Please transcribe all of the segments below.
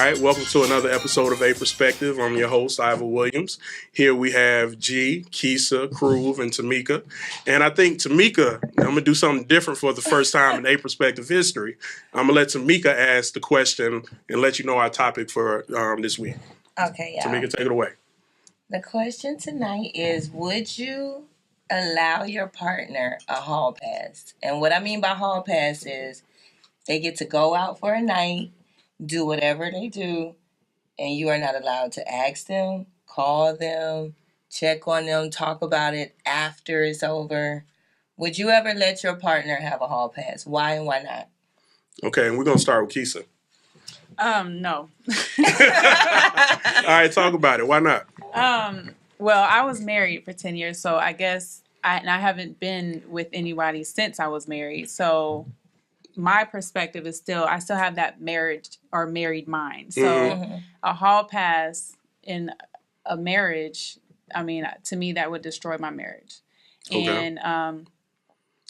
right, welcome to another episode of A Perspective. I'm your host, Ivor Williams. Here we have G, Keisa, Kruve, and Tamika. And I think Tamika, I'm going to do something different for the first time in A Perspective history. I'm going to let Tamika ask the question and let you know our topic for this week. Okay, y'all. Tamika, take it away. The question tonight is, would you allow your partner a hall pass? And what I mean by hall pass is they get to go out for a night, do whatever they do, and you are not allowed to ask them, call them, check on them, talk about it after it's over. Would you ever let your partner have a hall pass? Why and why not? Okay, and we're going to start with Keisa. No. All right, talk about it. Why not? Well, I was married for 10 years, so I guess I haven't been with anybody since I was married. So my perspective is I still have that marriage or married mind. So a hall pass in a marriage, I mean, to me, that would destroy my marriage. Okay. And,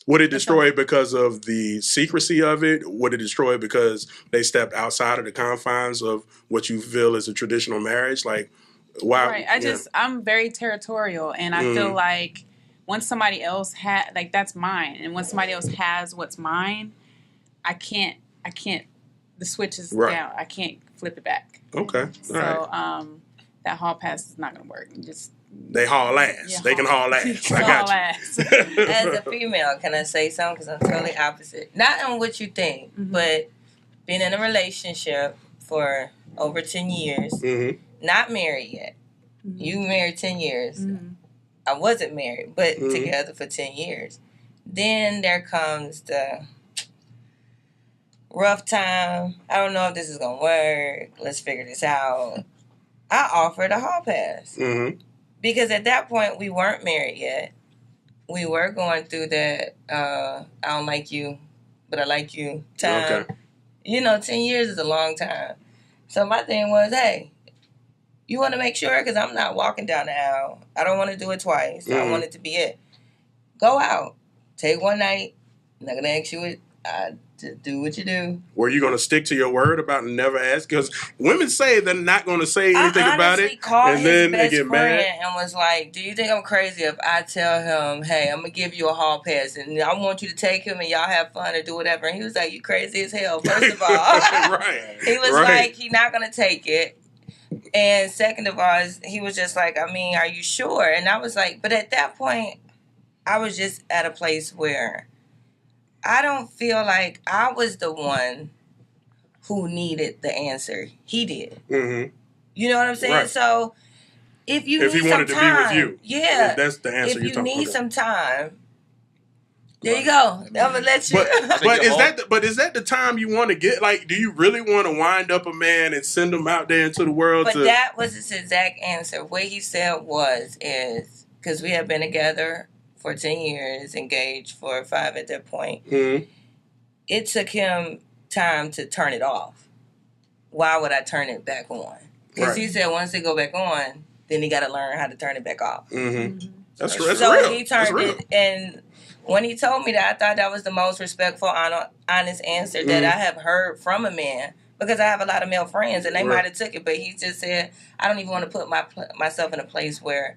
would it destroy it because of the secrecy of it? Would it destroy it because they stepped outside of the confines of what you feel is a traditional marriage? Like, why? Right. I'm very territorial, and I feel like once somebody else that's mine, and when somebody else has what's mine, I can't, the switch is down. I can't flip it back. Okay. So, that hall pass is not going to work. They haul ass. Yeah, they can haul ass. I got you. As a female, can I say something? Because I'm totally opposite. Not on what you think, but being in a relationship for over 10 years, not married yet. You married 10 years. I wasn't married, but together for 10 years. Then there comes the rough time. I don't know if this is going to work. Let's figure this out. I offered a hall pass. Because at that point, we weren't married yet. We were going through that, I don't like you, but I like you time. Okay. 10 years is a long time. So my thing was, hey, you want to make sure? Because I'm not walking down the aisle. I don't want to do it twice. I want it to be it. Go out. Take one night. I'm not going to ask you to do what you do. Were you going to stick to your word about never ask? Because women say they're not going to say anything about it. And then they get mad. And was like, do you think I'm crazy if I tell him, hey, I'm going to give you a hall pass and I want you to take him and y'all have fun or do whatever? And he was like, you crazy as hell, first of all. Right. He was like, he's not going to take it. And second of all, he was just like, I mean, are you sure? And I was like, but at that point, I was just at a place where I don't feel like I was the one who needed the answer. He did. You know what I'm saying? Right. So if he wanted some time, to be with you, that's the answer. If you need some time, there you go. I'm gonna let you. But is that the time you want to get? Like, do you really want to wind up a man and send him out there into the world? But that was his exact answer. What he said is because we have been together for 10 years, engaged for 5 at that point. It took him time to turn it off. Why would I turn it back on? Because he said once it go back on, then he got to learn how to turn it back off. That's real. So he turned it, and when he told me that, I thought that was the most respectful, honest answer that I have heard from a man. Because I have a lot of male friends, and they might have took it, but he just said, I don't even want to put myself in a place where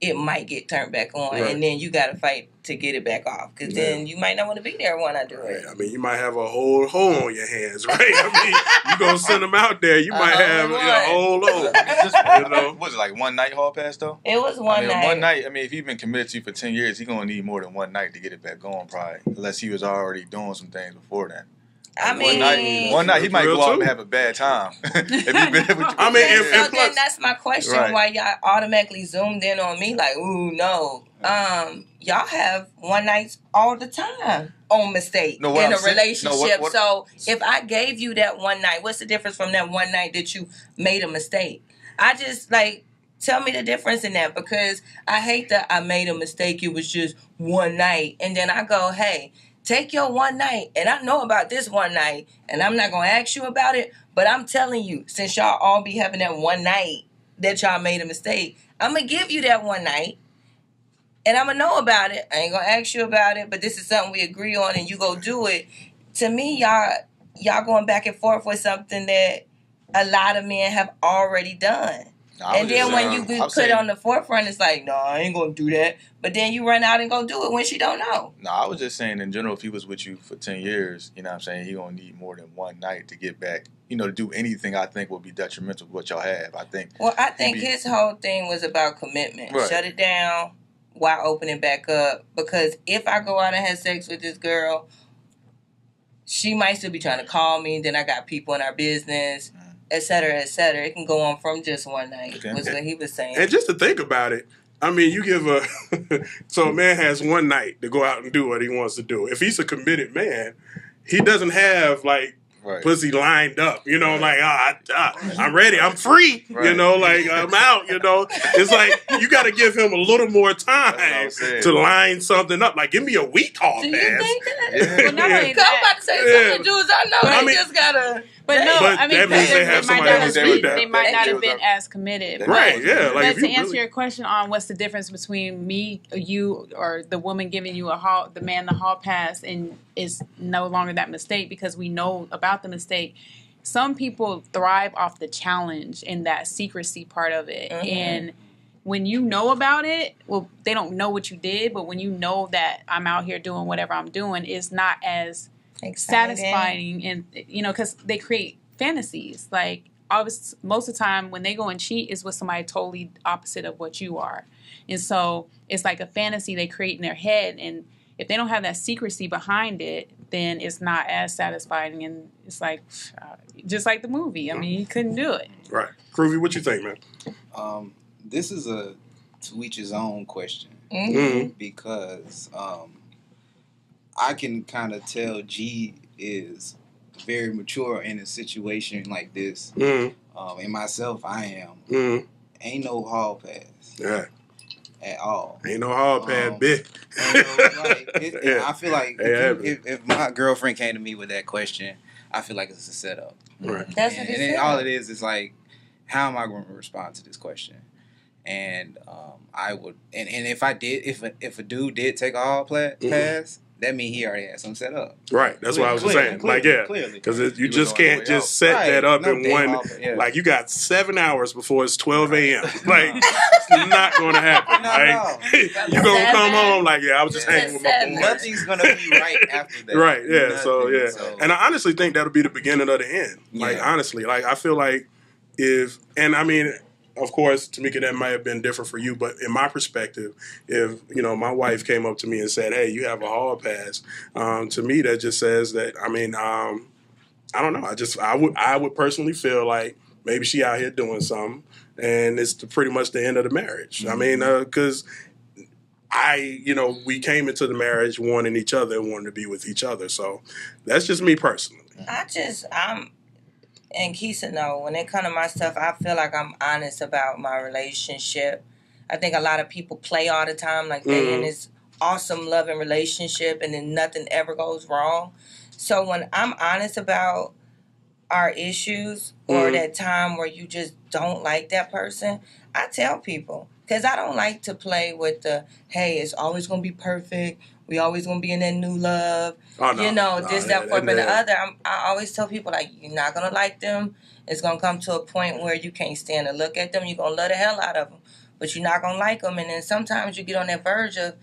it might get turned back on, and then you got to fight to get it back off, because then you might not want to be there when I do it. I mean, you might have a whole hole on your hands, right? I mean, you going to send them out there, you might have a whole hole. Was it like one night hall pass, though? It was one night. One night, I mean, if he's been committed to you for 10 years, he's going to need more than one night to get it back going, probably, unless he was already doing some things before then. I mean, one night he might go out and have a bad time. Then that's my question. Right. Why y'all automatically zoomed in on me like, ooh, no. Y'all have one nights all the time on mistake in a relationship. So if I gave you that one night, what's the difference from that one night that you made a mistake? I just tell me the difference in that, because I hate that I made a mistake. It was just one night, and then I go, hey, take your one night, and I know about this one night, and I'm not going to ask you about it, but I'm telling you, since y'all all be having that one night that y'all made a mistake, I'm going to give you that one night, and I'm going to know about it. I ain't going to ask you about it, but this is something we agree on, and you go do it. To me, y'all going back and forth with something that a lot of men have already done. And then when you get put on the forefront, it's like, no, I ain't gonna do that. But then you run out and go do it when she don't know. No, I was just saying in general, if he was with you for 10 years, you know what I'm saying, he gonna need more than one night to get back, you know, to do anything I think will be detrimental to what y'all have. I think. Well, I think his whole thing was about commitment. Right. Shut it down while opening back up. Because if I go out and have sex with this girl, she might still be trying to call me. Then I got people in our business. Et cetera, et cetera. It can go on from just one night, was what he was saying. And just to think about it, I mean, you give so a man has one night to go out and do what he wants to do. If he's a committed man, he doesn't have, like, pussy lined up, you know, like, I'm ready, I'm free, you know, like, I'm out, you know. It's like, you got to give him a little more time to line something up. Like, give me a week off, man. Do you think that? Yeah. Well, not only that. I'm about to say some of the dudes I know, they just got to... But no, I mean, that means they have somebody else they might not have been as committed. Right, yeah. Like, but to answer your question on what's the difference between me, you, or the woman giving you the man the hall pass, and is no longer that mistake because we know about the mistake. Some people thrive off the challenge and that secrecy part of it. Mm-hmm. And when you know about it, well, they don't know what you did, but when you know that I'm out here doing whatever I'm doing, it's not as... satisfying, and you know, because they create fantasies. Like, obviously, most of the time when they go and cheat is with somebody totally opposite of what you are, and so it's like a fantasy they create in their head. And if they don't have that secrecy behind it, then it's not as satisfying. And it's like just like the movie. I mean, you couldn't do it. Right, Groovy, what you think, man? This is a to each his own question, because I can kind of tell G is very mature in a situation like this. And myself, I am. Ain't no hall pass. Yeah. At all. Ain't no hall pass, bitch. I feel like if my girlfriend came to me with that question, I feel like it's a setup. Right. That's what and all it is like, how am I going to respond to this question? And I would, and if I did, if a dude did take a hall pass, that means he already had something set up. Right. That's what I was saying. Like, yeah. Because you just can't just set that up in one. Like, you got 7 hours before it's 12 a.m. Like, it's not going to happen. You're going to come home like, I was just hanging with my boys. Nothing's going to be right after that. Right. Yeah. So. And I honestly think that'll be the beginning of the end. Like, honestly. Like, I feel like of course, Tamika, that might have been different for you, but in my perspective, if, you know, my wife came up to me and said, hey, you have a hall pass, to me, that just says that, I don't know. I would personally feel like maybe she out here doing something, and it's pretty much the end of the marriage. I mean, because we came into the marriage wanting each other and wanting to be with each other. So that's just me personally. And Keisha know, when it comes to my stuff, I feel like I'm honest about my relationship. I think a lot of people play all the time, like they in this awesome, loving relationship, and then nothing ever goes wrong. So when I'm honest about our issues or that time where you just don't like that person, I tell people. Because I don't like to play with hey, it's always going to be perfect. We always going to be in that new love. Oh, no, this, that, and the other. I always tell people, like, you're not going to like them. It's going to come to a point where you can't stand to look at them. You're going to love the hell out of them. But you're not going to like them. And then sometimes you get on that verge of,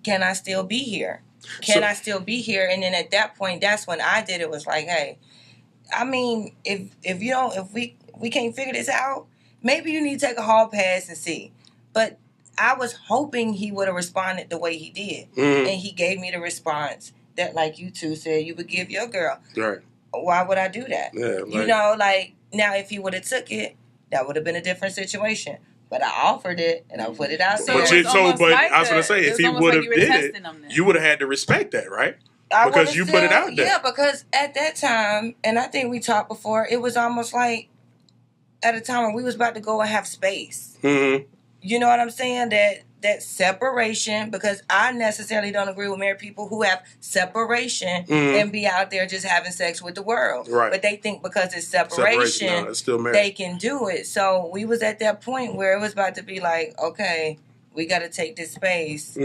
can I still be here? I still be here? And then at that point, that's when I did it. Was like, hey, I mean, if we can't figure this out, maybe you need to take a hall pass and see. But I was hoping he would have responded the way he did. And he gave me the response that, like you two said, you would give your girl. Right. Why would I do that? Yeah, now if he would have took it, that would have been a different situation. But I offered it, and I put it out there. I was going to say, if he would have did it, you would have had to respect that, right? Because you put it out there. Yeah, because at that time, and I think we talked before, it was almost like at a time when we was about to go and have space. Mm-hmm. You know what I'm saying? That separation, because I necessarily don't agree with married people who have separation and be out there just having sex with the world. Right. But they think because it's separation they can do it. So we was at that point where it was about to be like, okay, we got to take this space.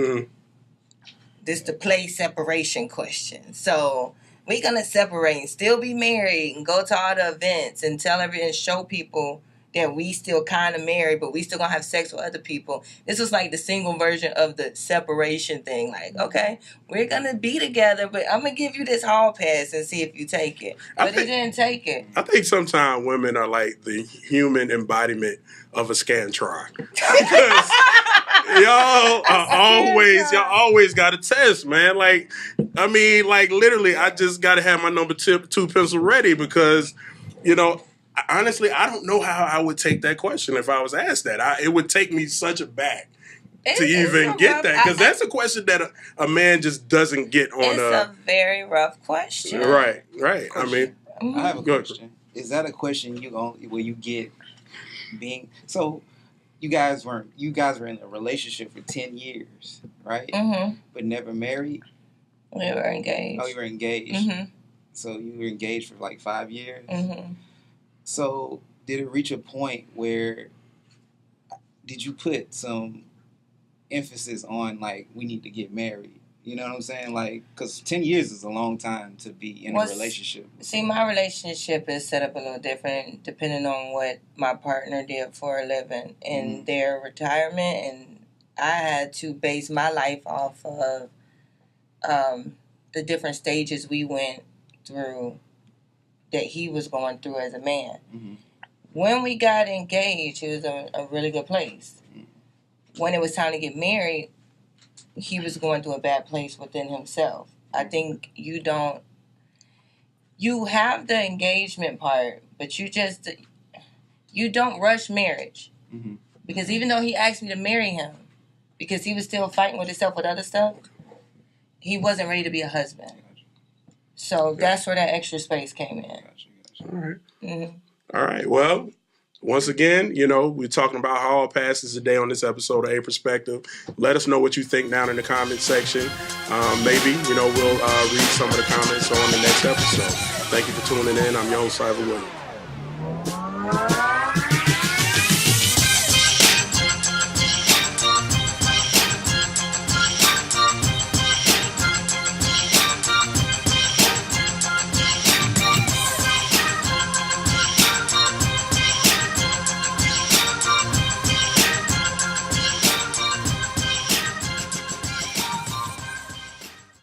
This the play separation question. So we're going to separate and still be married and go to all the events and and show people that we still kind of married, but we still going to have sex with other people. This was like the single version of the separation thing. Like, okay, we're going to be together, but I'm going to give you this hall pass and see if you take it. But he didn't take it. I think sometimes women are like the human embodiment of a Scantron. Because y'all always got a test, man. Like, I mean, like literally, I just got to have my number 2 pencil ready because, you know, honestly, I don't know how I would take that question if I was asked that. It would take me such a back to even get that because that's a question that a man just doesn't get on. It's a very rough question. Right. I mean, I have a question. Is that a question where you get being so? You guys were in a relationship for 10 years, right? Mm-hmm. But never married. We were engaged. Oh, you were engaged. Mm-hmm. So you were engaged for like 5 years. Mm-hmm. So did it reach a point where did you put some emphasis on like we need to get married? You know what I'm saying? Like, because 10 years is a long time to be in a relationship. See, my relationship is set up a little different depending on what my partner did for a living in their retirement, and I had to base my life off of the different stages we went through that he was going through as a man. Mm-hmm. When we got engaged, it was a really good place. Mm-hmm. When it was time to get married, he was going through a bad place within himself. I think you have the engagement part, but you don't rush marriage. Mm-hmm. Because even though he asked me to marry him, because he was still fighting with himself with other stuff, he wasn't ready to be a husband. So that's where that extra space came in. All right. Mm-hmm. All right. Well, once again, you know, we're talking about hall passes today on this episode of A Perspective. Let us know what you think down in the comment section. Maybe, you know, we'll read some of the comments on the next episode. Thank you for tuning in. I'm your host, Ivor Williams.